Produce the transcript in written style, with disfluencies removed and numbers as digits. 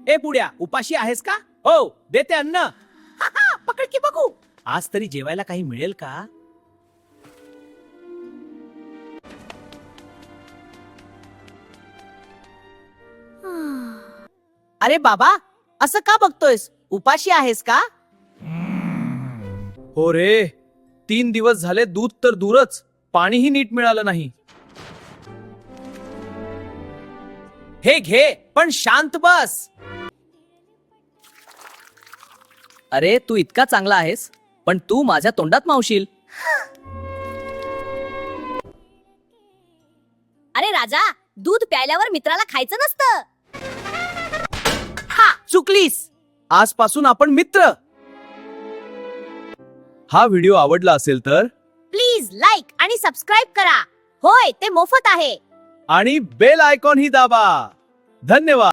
ए पुड्या, उपाशी आहेस का? हो, देते अन्न. पकड की बघू. आज तरी जेवायला काही मिळेल का? अरे बाबा, असं का बघतोयस? उपाशी आहेस का? हो रे, 3 दिवस झाले दूध तर दूरच, पाणीही नीट मिळालं नाही. हे घे, पण शांत बस. अरे तू इतका चांगला आहेस, पण तू माझ्या तोंडात मावशील. अरे राजा, दूध प्यायल्यावर मित्राला खायचं नसतं. चुकलीस. आजपासून आपण मित्र. हा व्हिडिओ आवडला असेल तर प्लीज लाईक आणि सबस्क्राईब करा. होय, ते मोफत आहे. आणि बेल आयकॉन ही दाबा. धन्यवाद.